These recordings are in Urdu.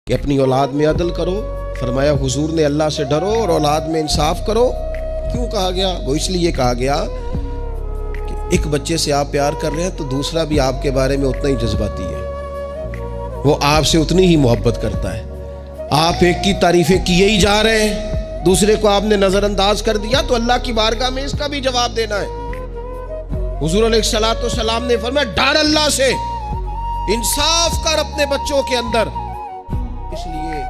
کہ اپنی اولاد میں عدل کرو. فرمایا حضور نے اللہ سے ڈرو اور اولاد میں انصاف کرو. کیوں کہا گیا؟ وہ اس لیے کہا گیا کہ ایک بچے سے آپ پیار کر رہے ہیں تو دوسرا بھی آپ کے بارے میں اتنا ہی جذباتی ہے, وہ آپ سے اتنی ہی محبت کرتا ہے. آپ ایک کی تعریفیں کیے ہی جا رہے ہیں, دوسرے کو آپ نے نظر انداز کر دیا, تو اللہ کی بارگاہ میں اس کا بھی جواب دینا ہے. حضور علیہ السلام نے فرمایا ڈر اللہ سے, انصاف کر اپنے بچوں کے اندر. اس لیے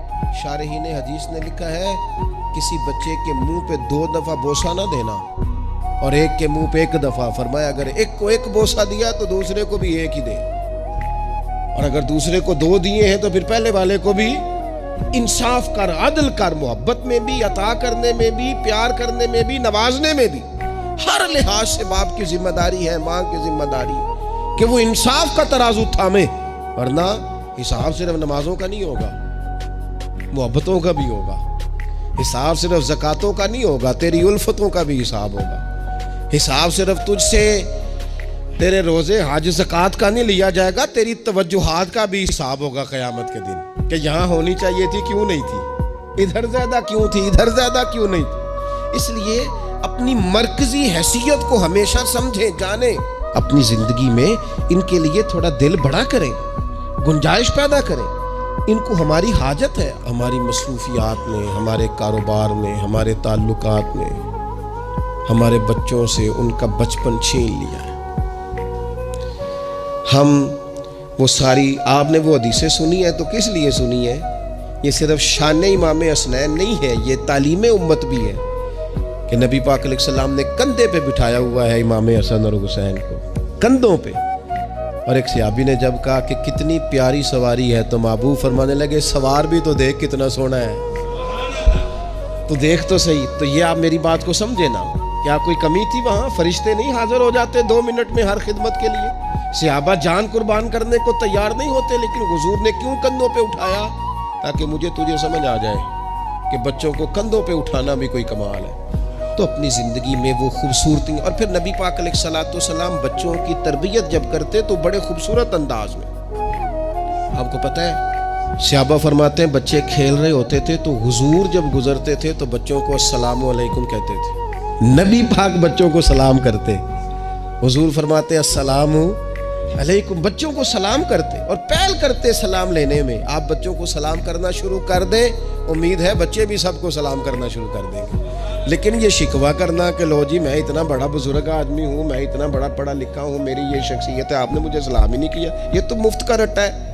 شارحین حدیث نے لکھا ہے کسی بچے کے منہ پہ 2 دفعہ بوسہ نہ دینا اور ایک کے منہ پہ 1 دفعہ. فرمایا اگر ایک کو 1 بوسہ دیا تو دوسرے کو بھی 1 ہی دے, اور اگر دوسرے کو 2 دیے ہیں تو پھر پہلے والے کو بھی انصاف کر, عدل کر, محبت میں بھی, عطا کرنے میں بھی, پیار کرنے میں بھی, نوازنے میں بھی. ہر لحاظ سے باپ کی ذمہ داری ہے, ماں کی ذمہ داری کہ وہ انصاف کا ترازو تھامے, ورنہ حساب صرف نمازوں کا نہیں ہوگا, محبتوں کا بھی ہوگا. حساب صرف زکاتوں کا نہیں ہوگا, تیری الفتوں کا بھی حساب ہوگا. حساب صرف تجھ سے تیرے روزے حج زکات کا نہیں لیا جائے گا, تیری توجہات کا بھی حساب ہوگا قیامت کے دن, کہ یہاں ہونی چاہیے تھی کیوں نہیں تھی, ادھر زیادہ کیوں تھی, ادھر زیادہ کیوں نہیں تھی. اس لیے اپنی مرکزی حیثیت کو ہمیشہ سمجھیں, جانیں. اپنی زندگی میں ان کے لیے تھوڑا دل بڑا کریں, گنجائش پیدا کریں. ان کو ہماری حاجت ہے, ہماری مصروفیات میں, ہمارے کاروبار میں, ہمارے تعلقات میں. ہمارے بچوں سے ان کا بچپن چھین لیا ہے. ہم وہ ساری, آپ نے وہ حدیثیں سنی ہے تو کس لیے سنی ہے؟ یہ صرف شان امام حسنین نہیں ہے, یہ تعلیم امت بھی ہے کہ نبی پاک علیہ السلام نے کندھے پہ بٹھایا ہوا ہے امام حسن اور حسین کو, کندھوں پہ. اور ایک صحابی نے جب کہا کہ کتنی پیاری سواری ہے, تو محبوب فرمانے لگے سوار بھی تو دیکھ کتنا سونا ہے, تو دیکھ تو صحیح. تو یہ آپ میری بات کو سمجھے نا, کیا کوئی کمی تھی وہاں؟ فرشتے نہیں حاضر ہو جاتے 2 منٹ میں ہر خدمت کے لیے؟ صحابہ جان قربان کرنے کو تیار نہیں ہوتے, لیکن حضور نے کیوں کندھوں پہ اٹھایا؟ تاکہ مجھے تجھے سمجھ آ جائے کہ بچوں کو کندھوں پہ اٹھانا بھی کوئی کمال ہے. تو اپنی زندگی میں وہ خوبصورتی, اور پھر نبی پاک علیہ السلام بچوں کی تربیت جب کرتے تو بڑے خوبصورت انداز میں. آپ کو پتہ ہے صحابہ فرماتے ہیں بچے کھیل رہے ہوتے تھے تو حضور جب گزرتے تھے تو بچوں کو السلام علیکم کہتے تھے. نبی پاک بچوں کو سلام کرتے, حضور فرماتے السلام علیکم, بچوں کو سلام کرتے اور پہل کرتے سلام لینے میں. آپ بچوں کو سلام کرنا شروع کر دیں, امید ہے بچے بھی سب کو سلام کرنا شروع کر دیں گے. لیکن یہ شکوہ کرنا کہ لو جی میں اتنا بڑا بزرگ آدمی ہوں, میں اتنا بڑا پڑھا لکھا ہوں, میری یہ شخصیت ہے, آپ نے مجھے سلام ہی نہیں کیا, یہ تو مفت کا رٹا ہے.